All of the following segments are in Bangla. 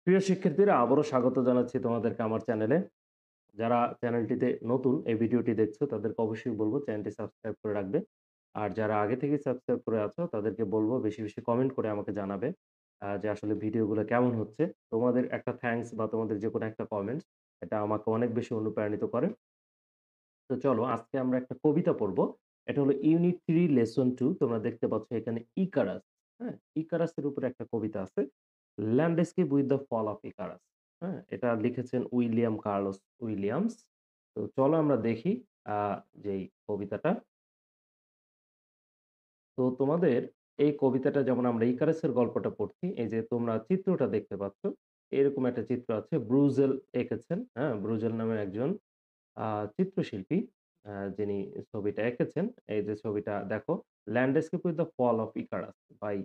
প্রিয় শিক্ষার্থীরা, আবারও স্বাগত জানাচ্ছি তোমাদেরকে আমার চ্যানেলে। যারা চ্যানেলটিতে নতুন এই ভিডিওটি দেখছো তাদেরকে অবশ্যই বলব চ্যানেলটি সাবস্ক্রাইব করে রাখবে। আর যারা আগে থেকেই সাবস্ক্রাইব করে আছো তাদেরকে বলব বেশি, বেশি কমেন্ট করে আমাকে জানাবে যে আসলে ভিডিওগুলো কেমন হচ্ছে। তোমাদের একটা থ্যাংকস বা তোমাদের যেকোনো একটা কমেন্টস এটা আমাকে অনেক বেশি অনুপ্রাণিত করে। তো চলো আজকে আমরা একটা কবিতা পড়ব। এটা হলো ইউনিট 3 লেসন 2। তোমরা দেখতে পাচ্ছ এখানে ইকারাস, হ্যাঁ? ইকারাসের উপরে একটা কবিতা আছে। Landscape with the fall of Icarus. হ্যাঁ? এটা লিখেছেন উইলিয়াম কার্লোস উইলিয়ামস। তো চলো আমরা দেখি আ যেই কবিতাটা। তো তোমাদের এই কবিতাটা যেমন আমরা ইকারাসের গল্পটা পড়ছি, এই যে তোমরা চিত্রটা দেখতে পাচ্ছ। এরকম একটা চিত্র আছে। ব্রুজেল এঁকেছেন, হ্যাঁ? ব্রুজেল নামে একজন আ চিত্রশিল্পী যিনি ছবিটা এঁকেছেন। এই যে ছবিটা দেখো, landscape with the fall of Icarus by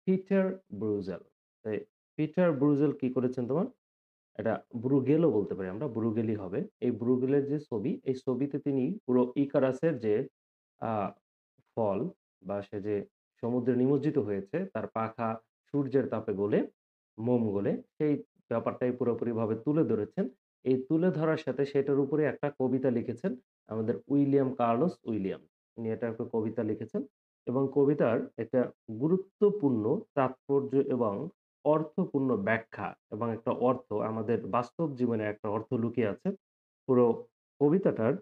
Pieter Bruegel. এই পিটার ব্রুজেল কি করেছেন তোমার? এটা ব্রুগেলও বলতে পারি আমরা, ব্রুগেলই হবে। এই ব্রুগেলের যে ছবি, এই ছবিতে তিনি পুরো ইকারাসের যে আ ফল বা সে যে সমুদ্রে নিমজ্জিত হয়েছে, তার পাখা সূর্যের তাপে গলে, মোম গলে, সেই ব্যাপারটাই পুরোপুরিভাবে তুলে ধরেছেন। এই তুলে ধরার সাথে সেটার উপরে একটা কবিতা লিখেছেন আমাদের উইলিয়াম কার্লোস উইলিয়াম। তিনি এটা একটা কবিতা লিখেছেন এবং কবিতার একটা গুরুত্বপূর্ণ তাৎপর্য এবং অর্থপূর্ণ ব্যাখ্যা এবং একটা অর্থ আমাদের বাস্তব জীবনে একটা অর্থ লুকিয়ে আছে। পুরো কবিতাটার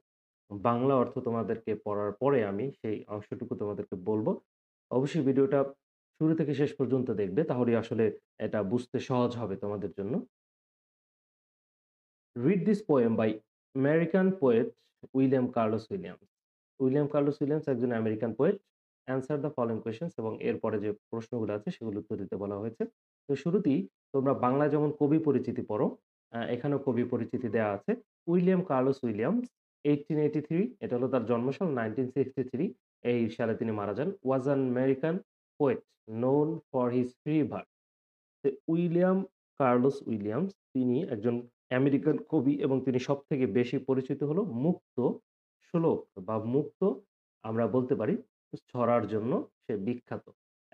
বাংলা অর্থ তোমাদেরকে পড়ার পরে আমি সেই অংশটুকু তোমাদেরকে বলব। অবশ্যই ভিডিওটা শুরু থেকে শেষ পর্যন্ত দেখবে, তাহলেই আসলে এটা বুঝতে সহজ হবে তোমাদের জন্য। Read this poem by American poet William Carlos Williams. William Carlos Williams একজন American poet. Answer the following questions এবং এরপরে যে প্রশ্নগুলো আছে সেগুলোর উত্তর দিতে বলা হয়েছে। তো শুরুতেই তোমরা বাংলা যেমন কবি পরিচিতি পড়ো, এখানেও কবি পরিচিতি দেয়া আছে। উইলিয়াম কার্লোস উইলিয়ামস 1883, এটা হলো তার জন্মসাল। 1963 এই সালে তিনি মারা যান। Was an American poet known for his free verse. William Carlos Williams তিনি একজন আমেরিকান কবি এবং তিনি সবথেকে বেশি পরিচিত হলো মুক্ত শ্লোক বা মুক্ত, আমরা বলতে পারি, ছড়ার জন্য সে বিখ্যাত।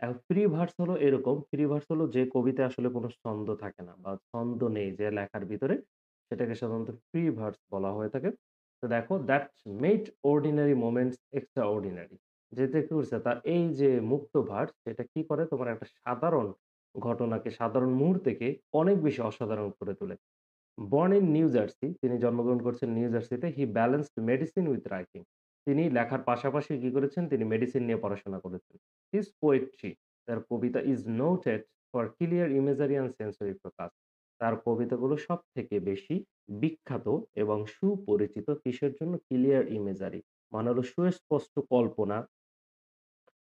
এখন ফ্রি ভার্স হলো এরকম, ফ্রি ভার্স হলো যে কবিতায় আসলে কোনো ছন্দ থাকে না বা ছন্দ নেই যে লেখার ভিতরে, সেটাকে সাধারণত ফ্রি ভার্স বলা হয়ে থাকে। তো দেখো, that made ordinary moments extra ordinary. যেটা কি করছে তার এই যে মুক্ত ভার্স, সেটা কি করে তোমার একটা সাধারণ ঘটনাকে, সাধারণ মুহূর্তকে অনেক বেশি অসাধারণ করে তোলে। বর্ন ইন নিউ জার্সি, তিনি জন্মগ্রহণ করেছেন নিউ জার্সিতে। হি ব্যালেন্সড মেডিসিন উইথ রাইটিং। তিনি লেখার পাশাপাশি কি করেছেন? তিনি মেডিসিন নিয়ে পড়াশোনা করেছেন। হিজ পোয়েট্রি, তার কবিতা is noted for clear imagery and sensory প্রকাশ। তার কবিতাগুলো সবথেকে বেশি বিখ্যাত এবং সুপরিচিত কিসের জন্য? ক্লিয়ার ইমেজারি মানে হলো সুস্পষ্ট কল্পনা,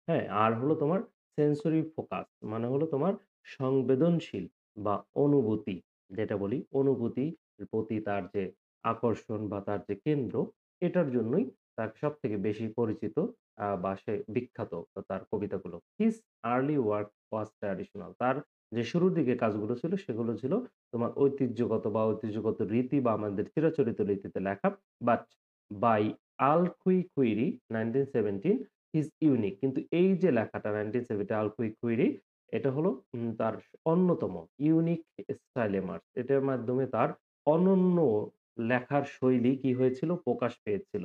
হ্যাঁ? আর হলো তোমার সেন্সরি ফোকাস মানে হলো তোমার সংবেদনশীল বা অনুভূতি, যেটা বলি অনুভূতির প্রতি তার যে আকর্ষণ বা তার যে কেন্দ্র, এটার জন্যই তার সবথেকে বেশি পরিচিত বা সে বিখ্যাত তার কবিতাগুলো। His early work was traditional. তার যে শুরুর দিকে কাজগুলো ছিল সেগুলো ছিল তোমার ঐতিহ্যগত বা ঐতিহ্যগত রীতি বা আমাদের চিরাচরিত রীতিতে লেখা। বাট বাই আল-কুইকুইরি 1917 ইস ইউনিক। কিন্তু এই যে লেখাটা 1970 আল-কুইকুইরি, এটা হলো তার অন্যতম ইউনিক স্টাইলেমার্স। এটার মাধ্যমে তার অনন্য লেখার শৈলী কি হয়েছিল? প্রকাশ পেয়েছিল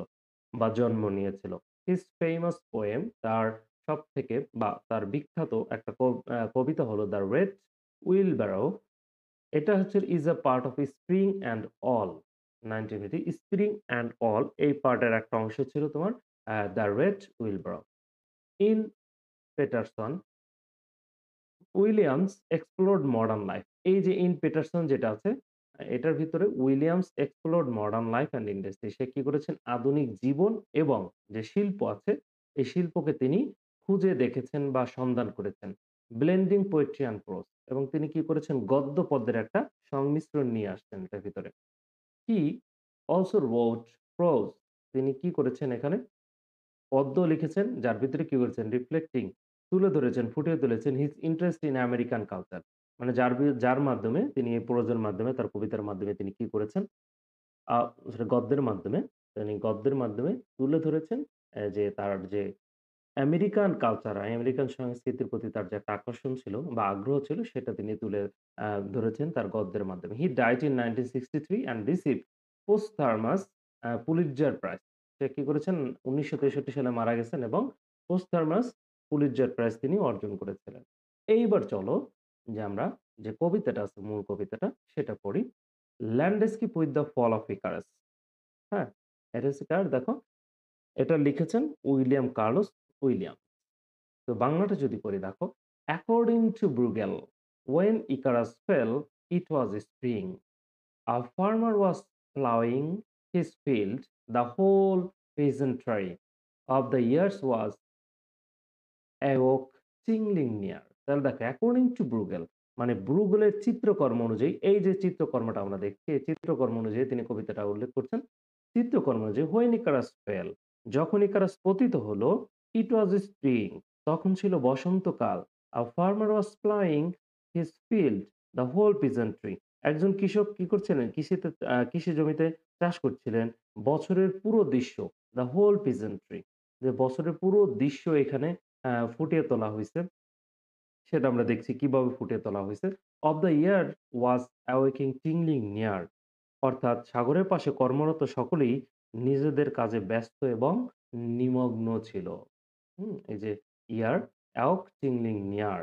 বা জন্ম নিয়েছিল। হিজ ফেমাস পোয়েম, তার সবথেকে বা তার বিখ্যাত একটা কবিতা হলো 'দ্য রেড হুইলবারো'। এটা হচ্ছে is a part of spring and all. 1980 spring and all এই পার্টের একটা অংশ ছিল তোমার the red wheelbarrow. In Paterson, Williams explored modern life. এই যে ইন পেটারসন যেটা আছে, এটার ভিতরে Williams explored modern life and industry. সে কি করেছেন? আধুনিক জীবন এবং যে শিল্প আছে, এই শিল্পকে তিনি খুঁজে দেখেছেন বা সন্ধান করেছেন। ব্লেন্ডিং পোয়েট্রি অ্যান্ড প্রোজ, এবং তিনি কি করেছেন? গদ্য পদ্যের একটা সংমিশ্রণ নিয়ে আসছেন এটার ভিতরে। হি অলসো রোট প্রোজ, তিনি কি করেছেন এখানে? পদ্য লিখেছেন যার ভিতরে কি করেছেন? রিফ্লেক্টিং, তুলে ধরেছেন, ফুটিয়ে তুলেছেন his interest in American culture. মানে যার মাধ্যমে তিনি এই প্রোজের মাধ্যমে, তার কবিতার মাধ্যমে তিনি কি করেছেন? আ সেটা গদ্যের মাধ্যমে, তিনি গদ্যের মাধ্যমে তুলে ধরেছেন যে তার যে আমেরিকান কালচার, আমেরিকান সংস্কৃতির প্রতি তার যে একটা আকর্ষণ ছিল বা আগ্রহ ছিল সেটা তিনি তুলে আ ধরেছেন তার গদ্যের মাধ্যমে। He died in 1963 and received posthumous Pulitzer Prize. সে কি করেছেন ১৯৬৩ সালে মারা গেছেন এবং posthumous Pulitzer প্রাইজ তিনি অর্জন করেছিলেন। এইবার চলো যে আমরা যে কবিতাটা আছে মূল কবিতাটা সেটা পড়ি। Landscape with the Fall of Icarus। হ্যাঁ? এটা হচ্ছে কার দেখো, এটা লিখেছেন উইলিয়াম কার্লোস উইলিয়াম। তো বাংলাটা যদি পড়ি দেখো, according to Bruegel, when Icarus fell, it was spring. A farmer was plowing his field. The whole peasantry of the years was awoke tingling near. তাহলে দেখো অ্যাকর্ডিং টু ব্রুগেল মানে ব্রুগেলের চিত্রকর্ম অনুযায়ী এই যে চিত্রকর্মটা আমরা দেখছি এই চিত্রকর্ম অনুযায়ী তিনি কবিতাটা উল্লেখ করছেন। চিত্রকর্ম অনুযায়ী when Icarus fell, যখন ইকারাস পতিত হলো, it was spring, তখন ছিল বসন্তকাল। A farmer was plowing his field, the whole peasantry, একজন কৃষক কি করছিলেন কৃষি জমিতে চাষ করছিলেন। বছরের পুরো দৃশ্য, the whole peasantry, যে বছরের পুরো দৃশ্য এখানে ফুটিয়ে তোলা হইছে। সেটা আমরা দেখছি কিভাবে ফুটিয়ে তোলা হইছে। Of the year was awaking tingling near, অর্থাৎ সাগরের পাশে কর্মরত সকলেই নিজেদের কাজে ব্যস্ত এবং নিমগ্ন ছিল। এই যে ইয়ার অ্যাওক টিংলিং নিয়ার।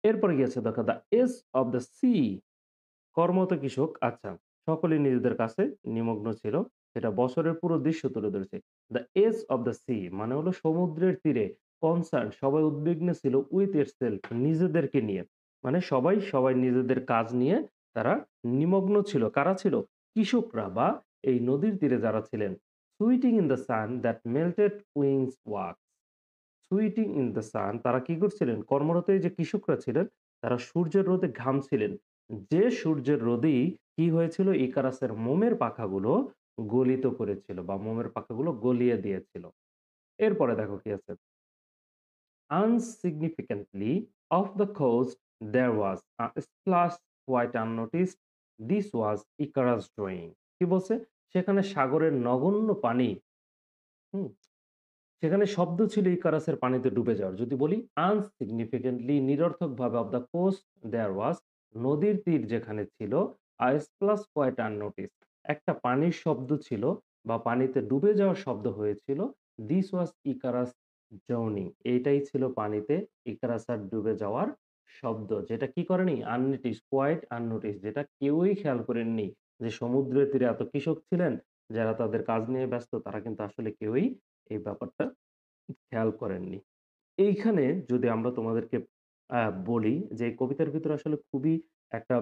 এরপরে গিয়েছে দেখো the edge of the sea, কর্মরত কৃষক আচ্ছা, সকলেই নিজেদের কাছে নিমগ্ন ছিল। সেটা বছরের পুরো দৃশ্য তুলে ধরেছে। The edge of the sea মানে হলো সমুদ্রের তীরে কনসার্ন, সবাই উদ্বিগ্ন ছিল উইথ ইটসেলফ, নিজেদেরকে নিয়ে। মানে সবাই নিজেদের কাজ নিয়ে তারা নিমগ্ন ছিল। কারা ছিল? কৃষকরা বা এই নদীর তীরে যারা ছিলেন। Sweating in the sun that melted wings wax. Sweating in the sun, তারা কি করছিলেন? কর্মরত এই যে কৃষকরা ছিলেন, তারা সূর্যের রোদে ঘামছিলেন। যে সূর্যের রোদেই কি হয়েছিল? ইকারাসের মোমের পাখাগুলো গলিত করেছিল বা মোমের পাখাগুলো গলিয়ে দিয়েছিল। এরপরে দেখো কি আছে? Unsignificantly off the coast there was a splash quite unnoticed. This was Icarus drawing. কি বলছে? সেখানে সাগরের নগণ্য পানি, হুম? সেখানে শব্দ ছিল ইকারাসের পানিতে ডুবে যাওয়ার। যদি বলি আনসিগনিফিকেন্টলি নিরর্থকভাবে অফ দ্য কোস্ট দেয়ার ওয়াজ, নদীর তীর যেখানে ছিল, স্প্লাশ কোয়াইট আননোটিসড, একটা পানির শব্দ ছিল বা পানিতে ডুবে যাওয়ার শব্দ হয়েছিল। দিস ওয়াজ ইকারাস ড্রাউনিং, এইটাই ছিল পানিতে ইকারাসার ডুবে যাওয়ার শব্দ। যেটা কি করেনি? আননোটিস, কোয়াইট আননোটিস, যেটা কেউই খেয়াল করেননি। যে সমুদ্রের তীরে এত কৃষক ছিলেন যারা তাদের কাজ নিয়ে ব্যস্ত, তারা কিন্তু আসলে কেউই এই ব্যাপারটা খেয়াল করেননি। এইখানে যদি আমরা তোমাদেরকে আ বলি যে এই কবিতার ভিতরে আসলে খুবই একটা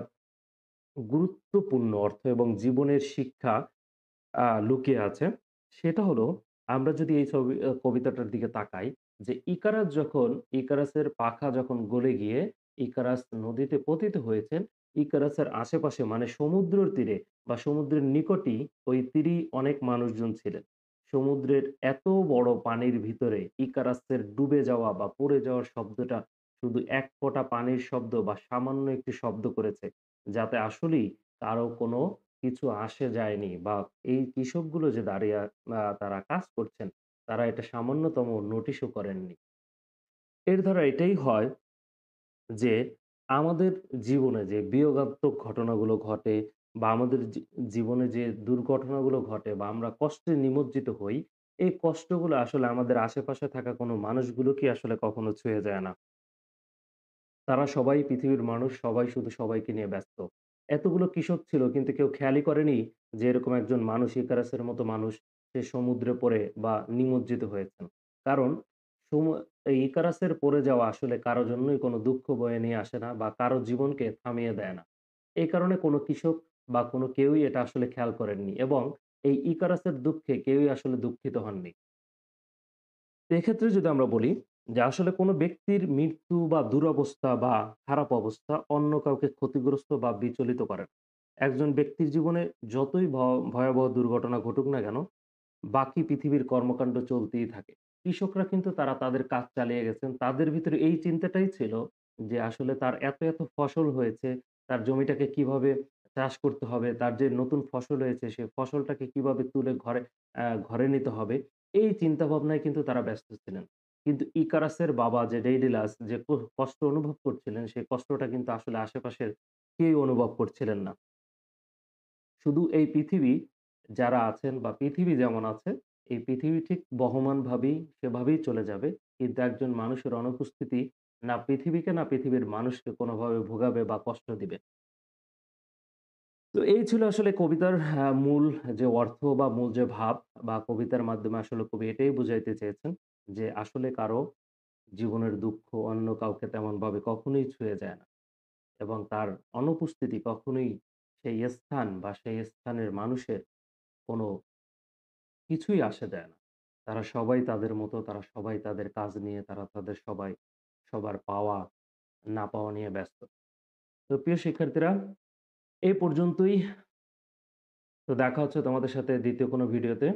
গুরুত্বপূর্ণ অর্থ এবং জীবনের শিক্ষা লুকিয়ে আছে। সেটা হলো আমরা যদি এই কবিতাটার দিকে তাকাই যে ইকারাসের পাখা যখন গলে গিয়ে ইকারাস নদীতে পতিত হয়েছেন, ইকারাসের আশেপাশে মানে সমুদ্রের তীরে বা সমুদ্রের নিকটই ওই তীরেই অনেক মানুষজন ছিলেন। সমুদ্রের এত বড় পানির ভিতরে ইকারাসের ডুবে যাওয়া বা পড়ে যাওয়ার শব্দটা শুধু এক ফোঁটা পানির শব্দ বা সামান্য একটি শব্দ করেছে। যাতে আসলেই কারো কোনো কিছু আসে যায়নি বা এই কৃষকগুলো যে দাঁড়িয়ে তারা কাজ করছেন, তারা এটা সামান্যতম নোটিশও করেননি। এর দ্বারা এটাই হয় যে আমাদের জীবনে যে বিয়োগাত্মক ঘটনাগুলো ঘটে বা আমাদের জীবনে যে দুর্ঘটনাগুলো ঘটে বা আমরা কষ্টে নিমজ্জিত হই, এই কষ্টগুলো আসলে আমাদের আশেপাশে থাকা কোনো মানুষগুলোকে আসলে কখনো ছুঁয়ে যায় না। তারা সবাই পৃথিবীর মানুষ, সবাই শুধু সবাইকে নিয়ে ব্যস্ত। এতগুলো কৃষক ছিল কিন্তু কেউ খেয়ালই করেনি যে এরকম একজন মানুষ ইকারাসের মতো মানুষ সে সমুদ্রে পড়ে বা নিমজ্জিত হয়েছেন। কারণ এই ইকারাসের পড়ে যাওয়া আসলে কারো জন্যই কোনো দুঃখ বয়ে নিয়ে আসে না বা কারো জীবনকে থামিয়ে দেয় না। এই কারণে কোনো কৃষক বা কোনো কেউই এটা আসলে খেয়াল করেননি এবং এই ইকারাসের দুঃখে কেউই আসলে দুঃখিত হননি। তো এক্ষেত্রে যদি আমরা বলি যে আসলে কোনো ব্যক্তির মৃত্যু বা দুরবস্থা বা খারাপ অবস্থা অন্য কাউকে ক্ষতিগ্রস্ত বা বিচলিত করে না। একজন ব্যক্তির জীবনে যতই ভয়াবহ দুর্ঘটনা ঘটুক না কেন, বাকি পৃথিবীর কর্মকাণ্ড চলতেই থাকে। কৃষকরা কিন্তু তারা তাদের কাজ চালিয়ে গেছেন। তাদের ভিতরে এই চিন্তাটাই ছিল যে আসলে তার এত ফসল হয়েছে, তার জমিটাকে কিভাবে চাষ করতে হবে, তার যে নতুন ফসল হয়েছে সে ফসলটাকে কিভাবে তুলে ঘরে নিতে হবে। এই চিন্তাভাবনায় কিন্তু তারা ব্যস্ত ছিলেন। কিন্তু ইকারাসের বাবা যে ডেইডালাস যে কষ্ট অনুভব করছিলেন, সেই কষ্টটা কিন্তু আসলে আশেপাশের কেউই অনুভব করছিলেন না। শুধু এই পৃথিবী যারা আছেন বা পৃথিবী যেমন আছে, এই পৃথিবী ঠিক বহমানভাবেই সেভাবেই চলে যাবে। কিন্তু একজন মানুষের অনুপস্থিতি না পৃথিবীকে না পৃথিবীর মানুষকে কোনোভাবে ভোগাবে বা কষ্ট দিবে। তো এই ছিল আসলে কবিতার মূল যে অর্থ বা মূল যে ভাব বা কবিতার মাধ্যমে আসলে কবি এটাই বুঝাইতে চেয়েছেন যে আসলে কারো জীবনের দুঃখ অন্য কাউকে তেমনভাবে কখনোই ছুঁয়ে যায় না এবং তার অনুপস্থিতি কখনোই সেই স্থান বা সেই স্থানের মানুষের কোনো কিছুই আসে দেয় না। তারা সবাই তাদের মতো, তারা সবাই তাদের কাজ নিয়ে, তারা তাদের সবাই সবার পাওয়া, না পাওয়া নিয়ে ব্যস্ত। তো প্রিয় শিক্ষার্থীরা, এই পর্যন্তই। তো দেখা হচ্ছে তোমাদের সাথে ২য় কোনো ভিডিওতে।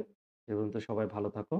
সে পর্যন্ত সবাই ভালো থাকো।